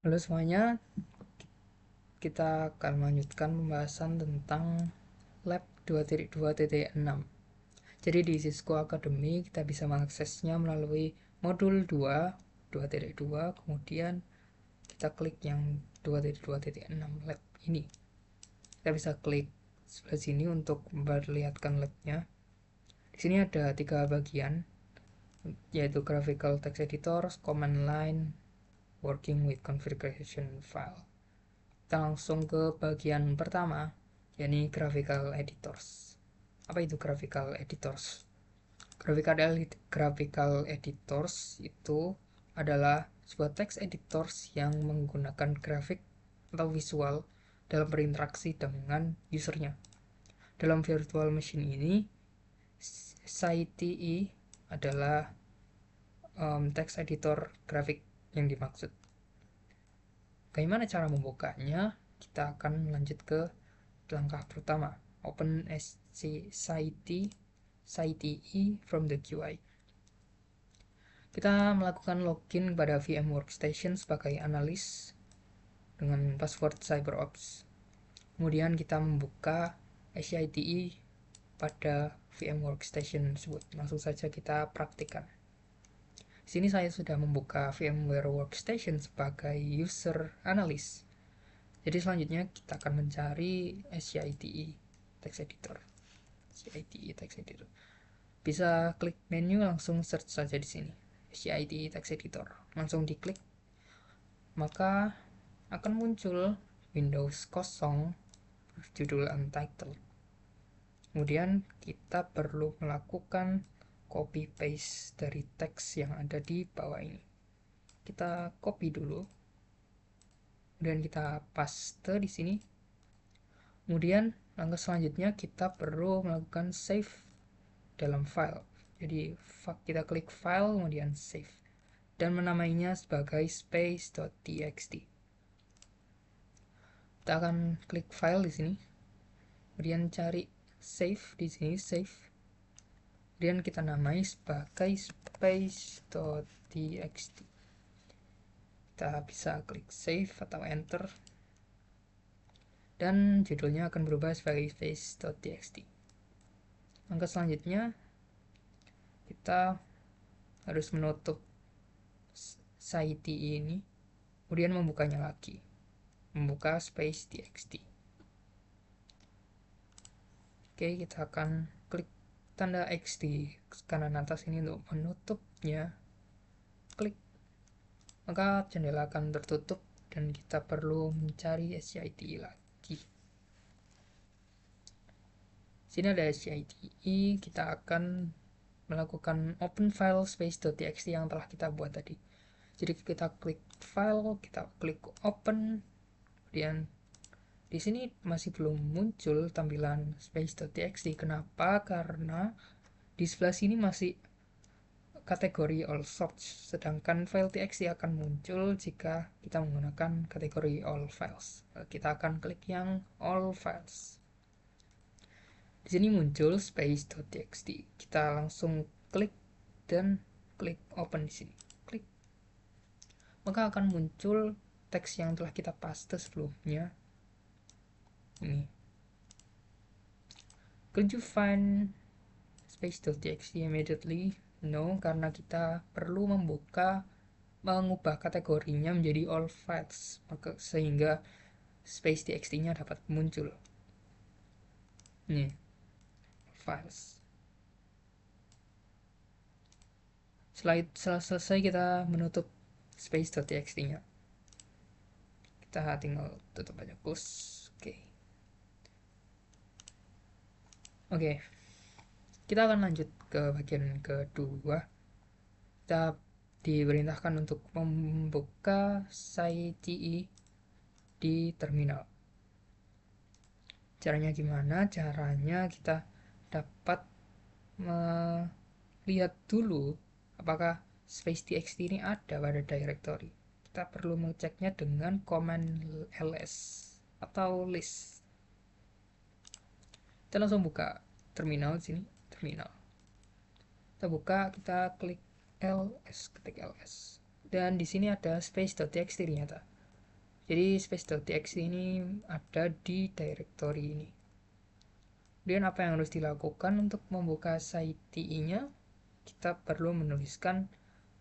Halo semuanya, kita akan melanjutkan pembahasan tentang Lab 2.2.6. Jadi di Cisco Academy kita bisa mengaksesnya melalui modul 2.2, kemudian kita klik yang 2.2.6 Lab ini. Kita bisa klik sebelah sini untuk memperlihatkan labnya. Di sini ada 3 bagian, yaitu Graphical Text Editor, Command Line, Working with Configuration File. Kita langsung ke bagian pertama, yakni Graphical Editors. Apa itu Graphical Editors? Graphical Editors itu adalah sebuah text editors yang menggunakan grafik atau visual dalam berinteraksi dengan usernya. Dalam virtual machine ini, CTE adalah text editor grafik yang dimaksud. Bagaimana cara membukanya? Kita akan lanjut ke langkah pertama, open CTE from the QI. Kita melakukan login pada VM Workstation sebagai analis dengan password CyberOps. Kemudian kita membuka CTE pada VM Workstation tersebut. Langsung saja kita praktikkan. Di sini saya sudah membuka VMware Workstation sebagai user analyst. Jadi selanjutnya kita akan mencari CTE text editor. CTE text editor. Bisa klik menu, langsung search saja di sini. CTE text editor. Langsung diklik. Maka akan muncul Windows kosong judul untitled. Kemudian kita perlu melakukan copy paste dari teks yang ada di bawah ini. Kita copy dulu. Kemudian kita paste di sini. Kemudian langkah selanjutnya kita perlu melakukan save dalam file. Jadi kita klik file kemudian save dan menamainya sebagai space.txt. Kita akan klik file di sini. Kemudian cari save di sini, save. Kemudian kita namai sebagai space.txt. Kita bisa klik save atau enter. Dan judulnya akan berubah sebagai space.txt. Langkah selanjutnya kita harus menutup site ini, kemudian membukanya lagi, membuka space.txt. Oke, kita akan klik tanda X di kanan atas ini untuk menutupnya. Klik, maka jendela akan tertutup dan kita perlu mencari SCITE lagi. Sini ada SCITE, kita akan melakukan open file space.txt yang telah kita buat tadi. Jadi kita klik file, kita klik open, kemudian di sini masih belum muncul tampilan space.txt. Kenapa? Karena di sebelah sini masih kategori all sorts, sedangkan file txt akan muncul jika kita menggunakan kategori all files. Kita akan klik yang all files. Di sini muncul space.txt. Kita langsung klik dan klik open di sini. Klik. Maka akan muncul teks yang telah kita paste sebelumnya. Ini. Could you find space.txt immediately? No, karena kita perlu mengubah kategorinya menjadi all files, maka sehingga space.txt-nya dapat muncul. Nih, files. Setelah selesai kita menutup space.txt-nya. Kita tinggal tutup aja, close. Oke. Kita akan lanjut ke bagian kedua. Kita diperintahkan untuk membuka CTE di terminal. Caranya gimana? Caranya kita dapat melihat dulu apakah space.txt ini ada pada directory. Kita perlu mengeceknya dengan command ls atau list. Kita langsung buka terminal di sini, terminal. Kita buka, kita klik ls, ketik ls. Dan di sini ada space.txt ternyata. Jadi space.txt ini ada di directory ini. Kemudian apa yang harus dilakukan untuk membuka site-nya? Kita perlu menuliskan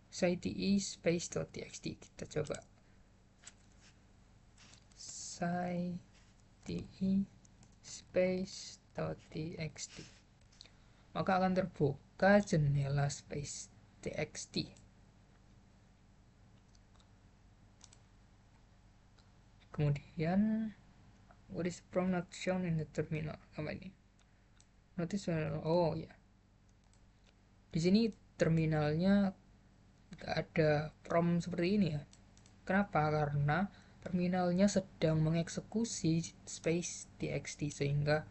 site space.txt. Kita coba site space.txt. Maka akan terbuka jendela space.txt. Kemudian what is prompt not shown in the terminal? Apa ini? Notice, oh ya. Di sini terminalnya nggak ada prompt seperti ini ya. Kenapa? Karena terminalnya sedang mengeksekusi space.txt sehingga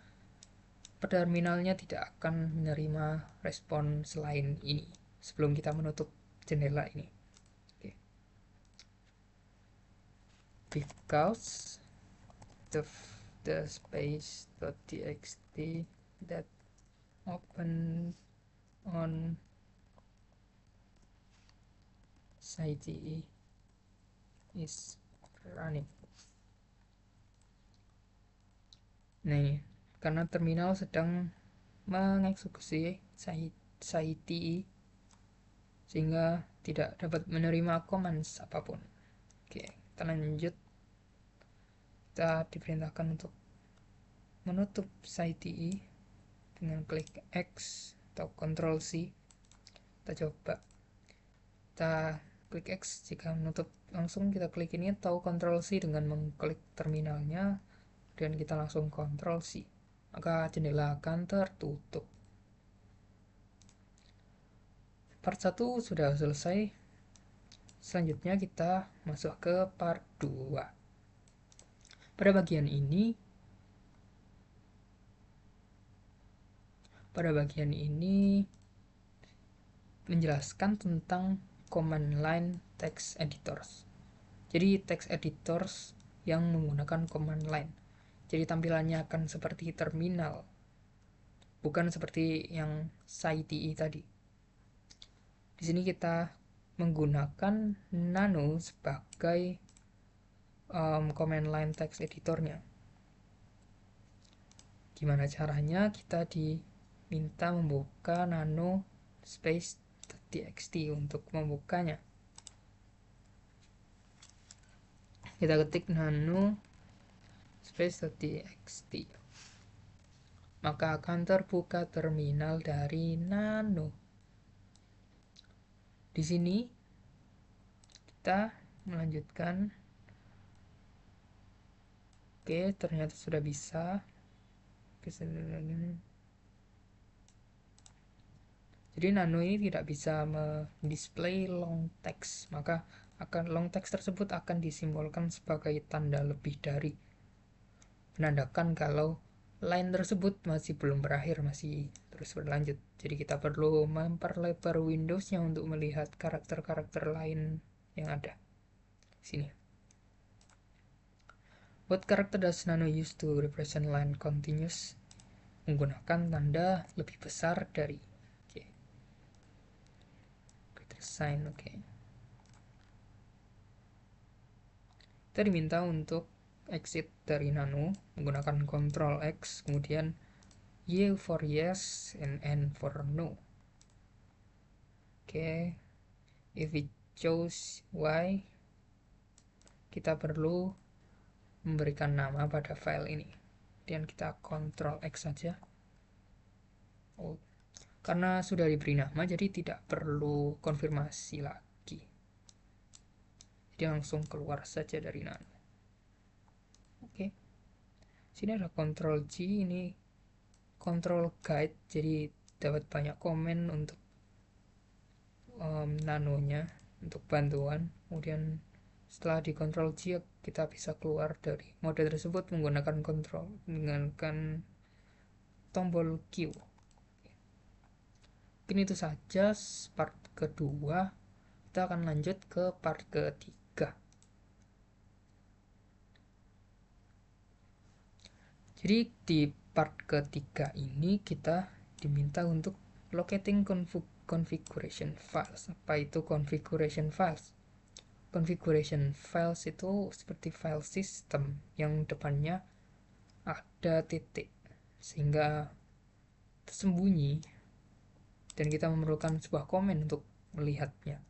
terminalnya tidak akan menerima respon selain ini sebelum kita menutup jendela ini. Okay. Because the space.txt that open on site is running. Nah ini, karena terminal sedang mengeksekusi site sehingga tidak dapat menerima commands apapun. Oke, kita lanjut. Kita diperintahkan untuk menutup site dengan klik X atau Ctrl C. Kita coba. Kita klik X jika menutup, langsung kita klik ini, atau Ctrl C dengan mengklik terminalnya dan kita langsung Ctrl C, maka jendela akan tertutup. Part 1 sudah selesai. Selanjutnya kita masuk ke part 2. Pada bagian ini menjelaskan tentang command line text editors. Jadi text editors yang menggunakan command line. Jadi tampilannya akan seperti terminal, bukan seperti yang site tadi. Di sini kita menggunakan Nano sebagai command line text editornya. Gimana caranya? Kita diminta membuka Nano space.txt untuk membukanya. Kita ketik Nano space.txt, maka akan terbuka terminal dari Nano. Di sini kita melanjutkan. Oke, ternyata sudah bisa. Jadi Nano ini tidak bisa mendisplay long text, maka long text tersebut akan disimbolkan sebagai tanda lebih dari, menandakan kalau line tersebut masih belum berakhir, masih terus berlanjut. Jadi kita perlu memperlebar Windows-nya untuk melihat karakter-karakter lain yang ada. Sini. What character does Nano use to represent line continuous? Menggunakan tanda lebih besar dari. Oke. Greater sign, oke. Kita diminta untuk exit dari Nano menggunakan Ctrl X, kemudian Y for yes and N for no. Oke. If we choose Y, kita perlu memberikan nama pada file ini. Dan kita Ctrl X saja. Oh, karena sudah diberi nama, jadi tidak perlu konfirmasi lagi. Jadi langsung keluar saja dari Nano. Oke. Sini ada Ctrl G, ini Control Guide, jadi dapat banyak komen untuk nanonya, untuk bantuan. Kemudian setelah di Ctrl G kita bisa keluar dari mode tersebut menggunakan tombol Q. Mungkin itu saja part kedua. Kita akan lanjut ke part ketiga. Jadi di part ketiga ini kita diminta untuk locating configuration files. Apa itu configuration files? configuration files itu seperti file system yang depannya ada titik sehingga tersembunyi dan kita memerlukan sebuah komen untuk melihatnya.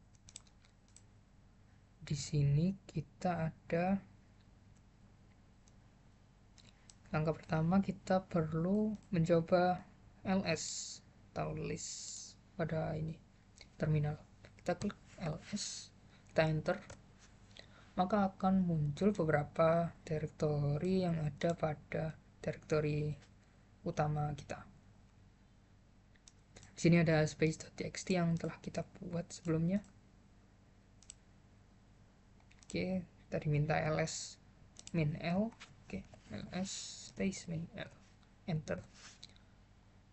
Di sini kita ada langkah pertama, kita perlu mencoba ls atau list pada ini terminal. Kita klik ls, kita enter, maka akan muncul beberapa direktori yang ada pada direktori utama kita. Di sini ada space.txt yang telah kita buat sebelumnya. Oke, tadi minta ls min l. Oke, ls space min l, enter.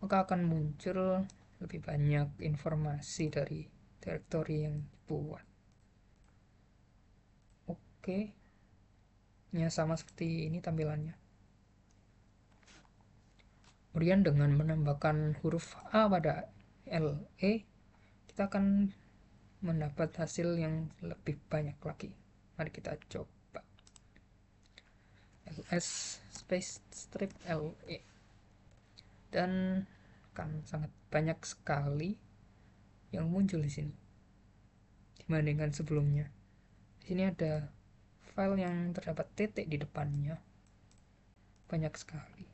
Maka akan muncul lebih banyak informasi dari direktori yang dibuat. Oke, ya sama seperti ini tampilannya. Kemudian dengan menambahkan huruf A pada LE, kita akan mendapat hasil yang lebih banyak lagi. Mari kita coba. ls space strip LE, dan akan sangat banyak sekali yang muncul di sini dibandingkan sebelumnya. Di sini ada file yang terdapat titik di depannya, banyak sekali.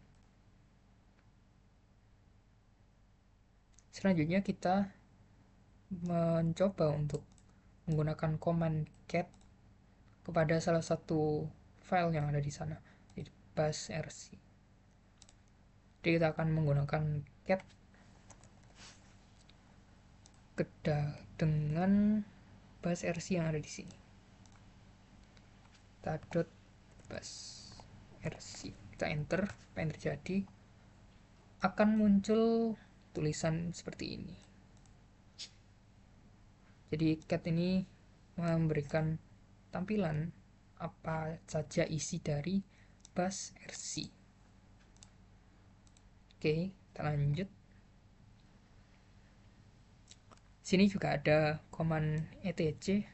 Selanjutnya kita mencoba untuk menggunakan command cat kepada salah satu file yang ada di sana, di bus rc. Jadi kita akan menggunakan cat dengan bus rc yang ada di sini. Kita dot bus rc, kita enter, apa yang terjadi? Akan muncul tulisan seperti ini. Jadi cat ini memberikan tampilan apa saja isi dari bus rc. Oke, kita lanjut. Sini juga ada command etc.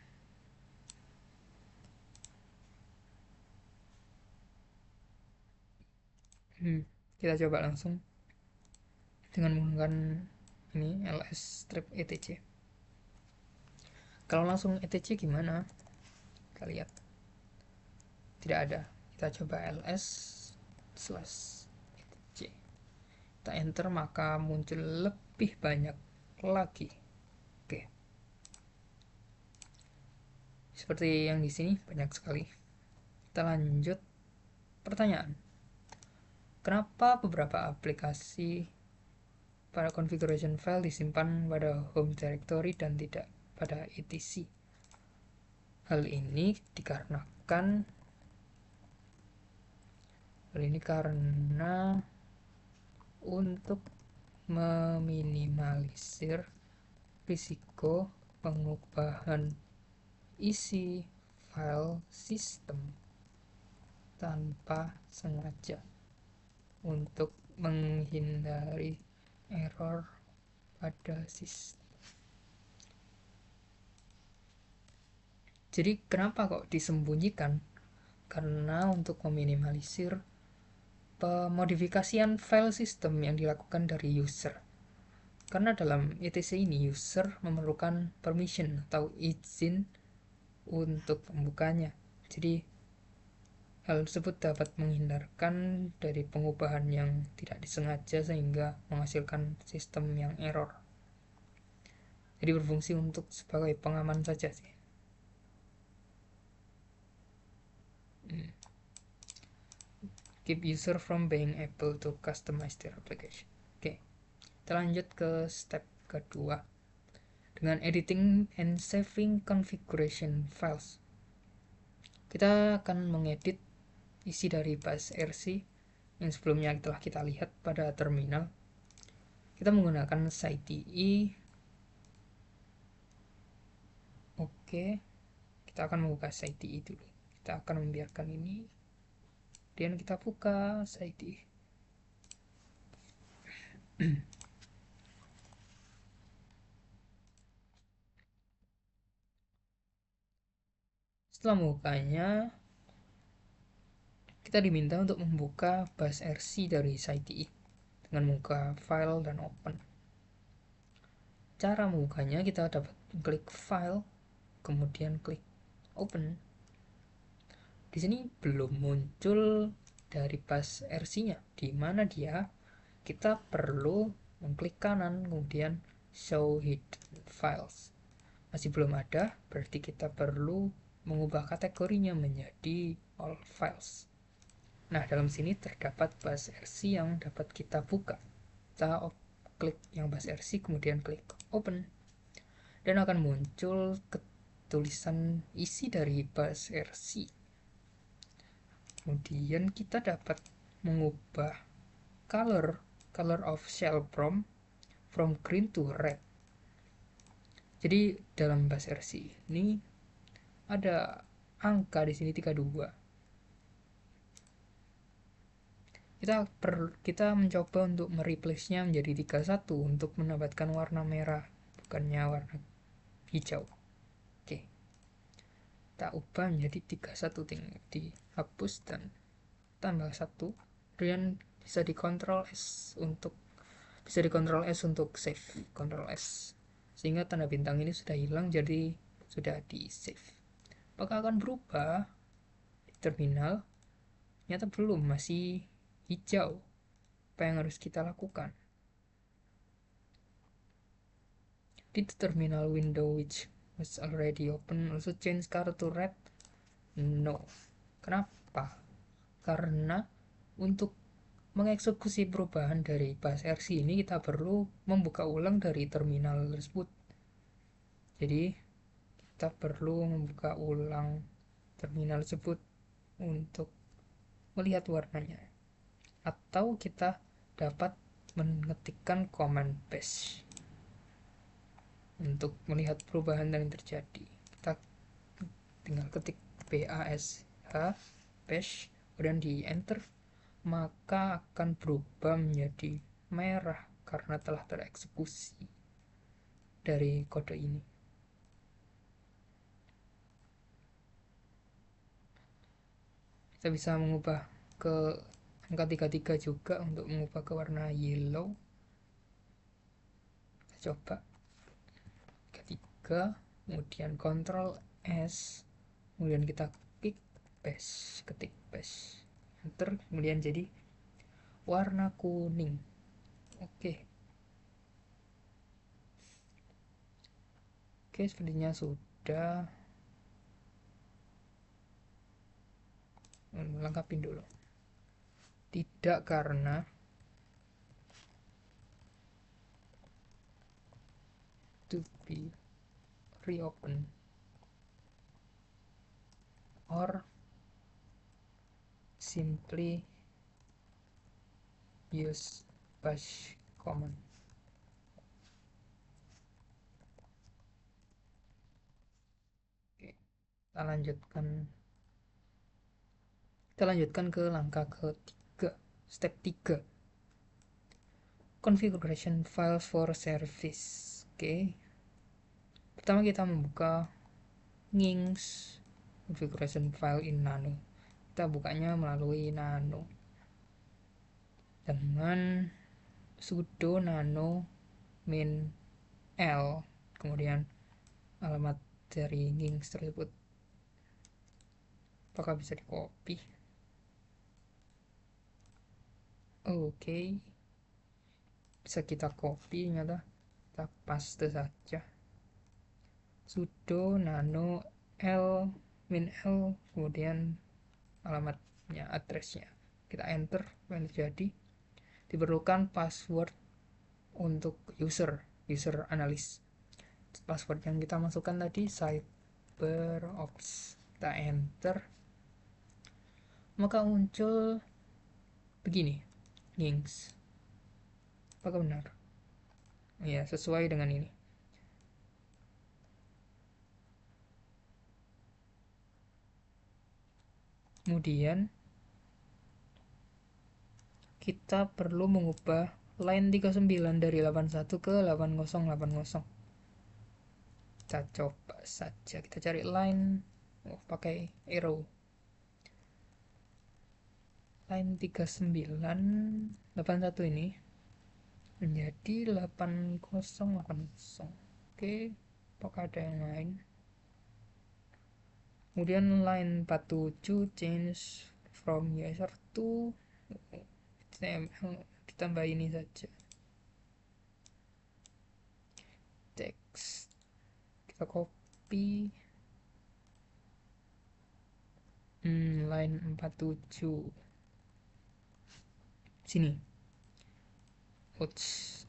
Kita coba langsung dengan menggunakan ini ls strip etc. Kalau langsung etc gimana? Kita lihat tidak ada. Kita coba ls slash etc, kita enter, maka muncul lebih banyak lagi. Oke, seperti yang di sini banyak sekali. Kita lanjut. Pertanyaan, kenapa beberapa aplikasi pada configuration file disimpan pada home directory dan tidak pada etc? Hal ini karena untuk meminimalisir risiko pengubahan isi file sistem tanpa sengaja untuk menghindari error pada sistem. Jadi kenapa kok disembunyikan? Karena untuk meminimalisir pemodifikasian file system yang dilakukan dari user. Karena dalam etc ini user memerlukan permission atau izin untuk membukanya. Jadi hal tersebut dapat menghindarkan dari pengubahan yang tidak disengaja sehingga menghasilkan sistem yang error. Jadi berfungsi untuk sebagai pengaman saja sih. Keep user from being able to customize their application. Oke, kita lanjut ke step kedua dengan editing and saving configuration files. Kita akan mengedit isi dari bus rc yang sebelumnya telah kita lihat pada terminal. Kita menggunakan CTE. Oke, kita akan membuka CTE dulu. Kita akan membiarkan ini, kemudian kita buka CTE. Setelah membukanya, kita diminta untuk membuka bus RC dari SciTE dengan membuka file dan open. Cara membukanya, kita dapat klik file, kemudian klik open. Di sini belum muncul dari bus RC-nya. Di mana dia? Kita perlu mengklik kanan, kemudian show hidden files. Masih belum ada, berarti kita perlu mengubah kategorinya menjadi all files. Nah, dalam sini terdapat bus RC yang dapat kita buka. Kita klik yang bus RC, kemudian klik open, dan akan muncul tulisan isi dari bus RC. Kemudian kita dapat mengubah color of shell from green to red. Jadi dalam bus RC ini ada angka di sini 32. Kita mencoba untuk mereplace-nya menjadi 31 untuk mendapatkan warna merah, bukannya warna hijau. Oke. Kita ubah menjadi 31, tinggal dihapus dan tambah 1. Kemudian bisa di Ctrl S untuk save, Ctrl S. Sehingga tanda bintang ini sudah hilang, jadi sudah di save. Apakah akan berubah di terminal? Ternyata belum, masih hijau. Apa yang harus kita lakukan? Did the terminal window which was already open also change color to red? No. Kenapa? Karena untuk mengeksekusi perubahan dari bus RC ini kita perlu membuka ulang dari terminal tersebut. Jadi kita perlu membuka ulang terminal tersebut untuk melihat warnanya, atau kita dapat mengetikkan command bash untuk melihat perubahan yang terjadi. Kita tinggal ketik bash bash, kemudian di enter, maka akan berubah menjadi merah karena telah tereksekusi dari kode ini. Kita bisa mengubah ke angka 33 juga untuk mengubah ke warna yellow. Kita coba 33, kemudian Ctrl S, kemudian kita ketik bash, enter, kemudian jadi warna kuning. Oke, sepertinya sudah. Lengkapin dulu. Tidak, karena to be reopen or simply use bash command. Oke, kita lanjutkan ke langkah ketiga, step 3, configuration file for service. Oke, pertama kita membuka Nginx configuration file in nano. Kita bukanya melalui nano dengan sudo nano min l, kemudian alamat dari Nginx tersebut. Apakah bisa di copy? Oke, bisa kita copy, ternyata kita paste saja sudo nano l min l, kemudian alamatnya, addressnya, kita enter. Yang terjadi, diperlukan password untuk user analis. Password yang kita masukkan tadi CyberOps, kita enter, maka muncul begini, Nginx. Apakah benar? Ya, sesuai dengan ini. Kemudian kita perlu mengubah line 39 dari 81 ke 8080. Kita coba saja, kita cari line pakai arrow. Line 3981 ini menjadi 8080. Oke, apakah ada yang lain? Kemudian line 47 change from user to, ditambah ini saja, text. Kita copy line 47 sini. Ouch.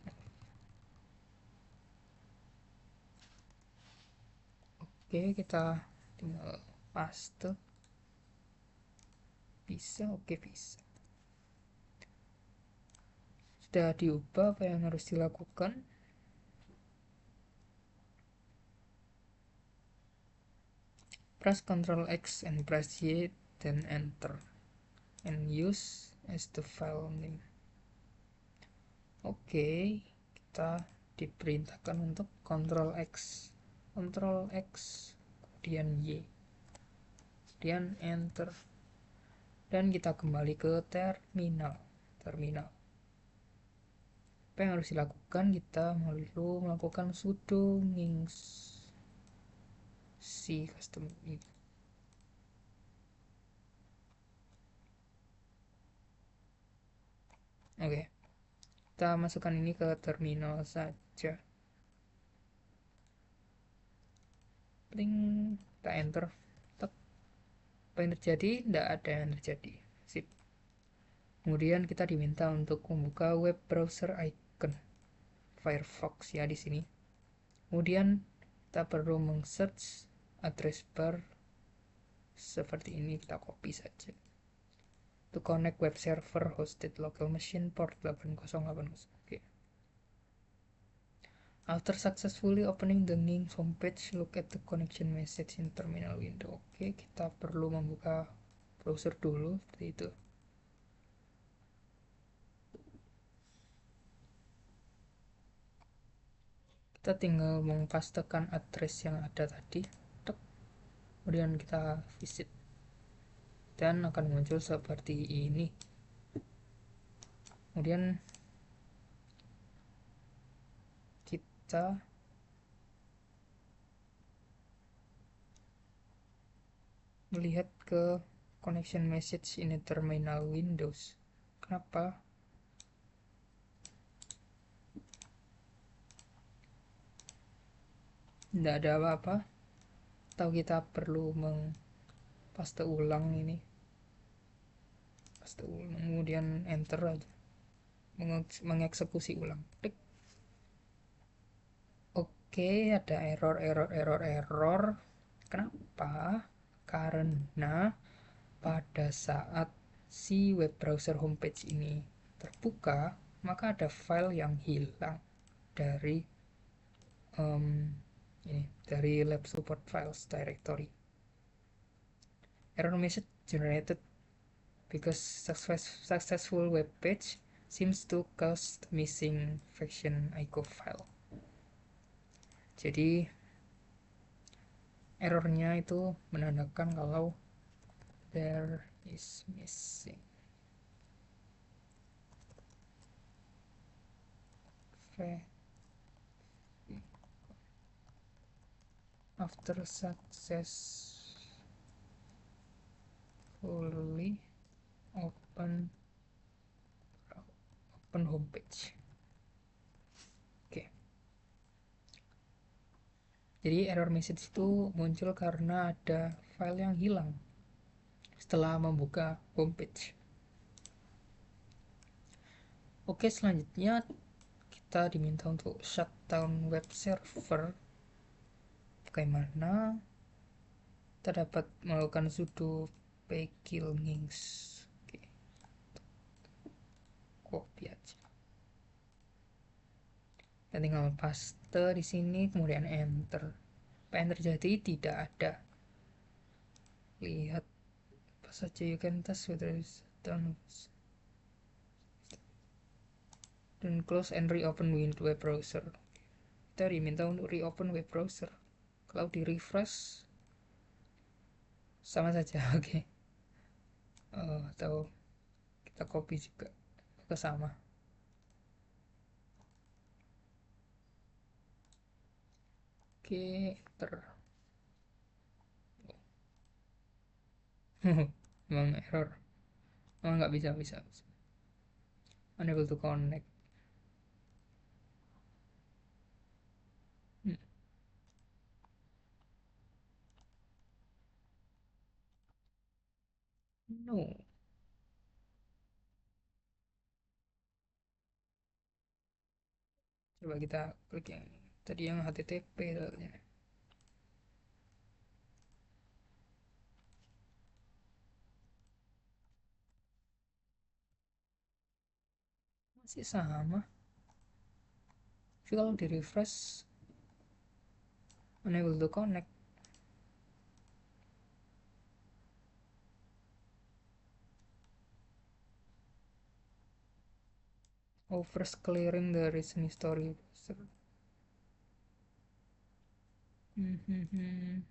Oke, kita tinggal paste. Bisa, oke bisa. Sudah diubah, apa yang harus dilakukan? Press Ctrl X and press Y, then enter and use as the file name. Oke, kita diperintahkan untuk Ctrl X, kemudian Y, kemudian enter, dan kita kembali ke terminal. Apa yang harus dilakukan? Kita perlu melakukan sudo nginx si custom ini. Oke, kita masukkan ini ke terminal saja. Pling, kita enter. Apa yang terjadi? Tidak ada yang terjadi. Sip. Kemudian kita diminta untuk membuka web browser icon Firefox ya di sini. Kemudian kita perlu meng-search address bar seperti ini, kita copy saja. To connect web server hosted local machine port 8080. Oke. After successfully opening the Nginx homepage, look at the connection message in terminal window. Oke, kita perlu membuka browser dulu seperti itu. Kita tinggal mempastekan address yang ada tadi, kemudian kita visit, dan akan muncul seperti ini. Kemudian kita melihat ke connection message ini terminal Windows. Kenapa? Tidak ada apa-apa. Atau kita perlu paste ulang ini. Paste ulang, kemudian enter aja. Mengeksekusi ulang. Klik. Oke, ada error. Kenapa? Karena pada saat si web browser homepage ini terbuka, maka ada file yang hilang dari dari lab support files directory. Error message generated because successful web page seems to cause missing version ICO file. Jadi errornya itu menandakan kalau there is missing after successfully open homepage. Oke. Jadi error message itu muncul karena ada file yang hilang setelah membuka homepage. Oke, selanjutnya kita diminta untuk shutdown web server. Bagaimana? Kita dapat melakukan sudo pkill nginx. Oke. Copy aja. Kita tinggal paste di sini, kemudian enter. Apa yang terjadi? Tidak ada. Lihat apa saja, you can test whether it's done. Dan close and reopen web browser. Kita diminta untuk reopen web browser. Kalau di refresh sama saja. Oke. Atau kita copy juga ke sama. Oke, emang error. Oh, nggak bisa. Unable to connect. Hmm, no. Coba kita klik yang tadi, yang HTTP soalnya. Masih sama. Tapi kalau di refresh, unable to connect. Oh, first clearing the recent history. Hmm.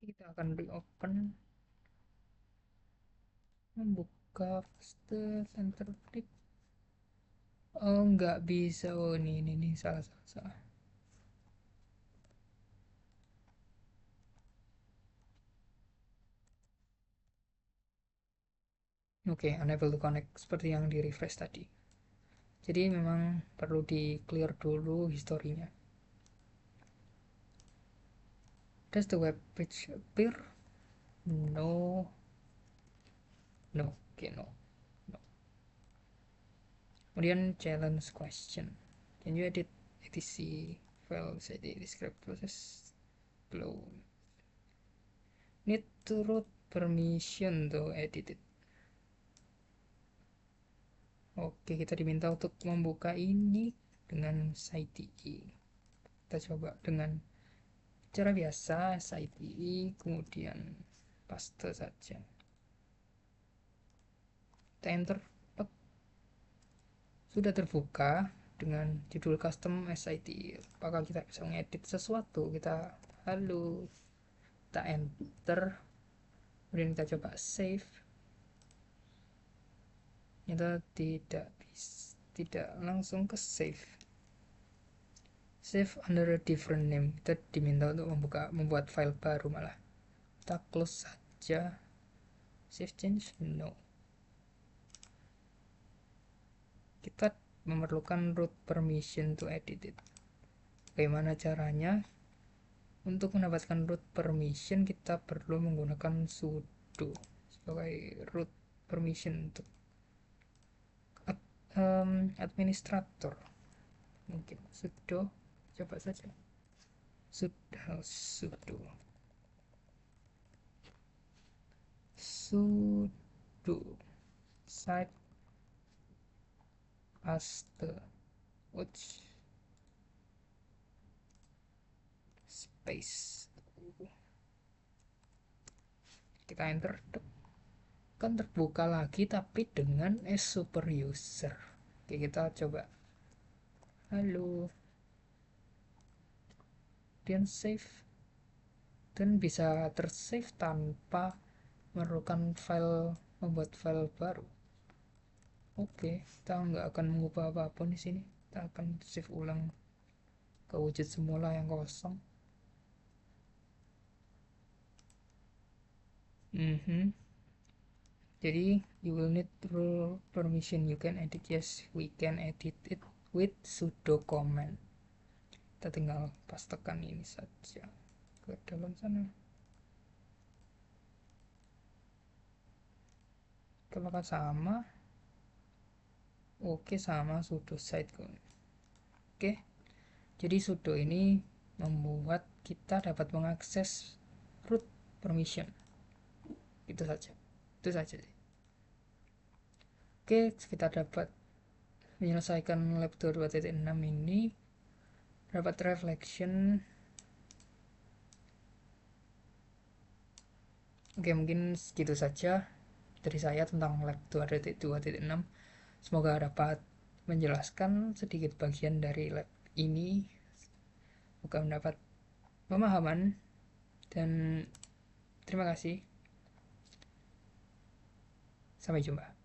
Kita akan reopen, membuka first center tip. Oh, nggak bisa. Oh, ini salah. Oke, unable to connect seperti yang di refresh tadi. Jadi memang perlu di clear dulu historinya. Does the web page appear? No. Okay, no. Kemudian challenge question. Can you edit etc file cd describe process below? Need to root permission to edit it. Oke, kita diminta untuk membuka ini dengan SITE. Kita coba dengan cara biasa, SITE, kemudian paste saja. Kita enter. Sudah terbuka dengan judul custom SITE. Apakah kita bisa mengedit sesuatu? Kita halo, kita enter, kemudian kita coba save. Kita tidak langsung ke save under a different name. Kita diminta untuk membuat file baru malah. Kita close saja. Save change, no. Kita memerlukan root permission to edit it. Bagaimana caranya? Untuk mendapatkan root permission, kita perlu menggunakan sudo sebagai root permission untuk administrator. Mungkin sudo, coba saja. Sudo site paste space. Kita enter, kan terbuka lagi tapi dengan super user. Oke, kita coba halo, dan save, dan bisa tersave tanpa memerlukan membuat file baru. Oke, kita nggak akan mengubah apapun di sini. Kita akan save ulang ke wujud semula yang kosong. Jadi you will need rule permission. You can edit, yes, we can edit it with sudo command. Kita tinggal pastekan ini saja ke dalam sana. Apakah sama? Oke, sama sudo site. Oke, jadi sudo ini membuat kita dapat mengakses root permission. Itu saja. Oke, kita dapat menyelesaikan lab 22.6 ini. Dapat reflection Oke, mungkin segitu saja dari saya tentang lab 2.2.6. Semoga dapat menjelaskan sedikit bagian dari lab ini. Semoga mendapat pemahaman dan terima kasih. Sampai jumpa.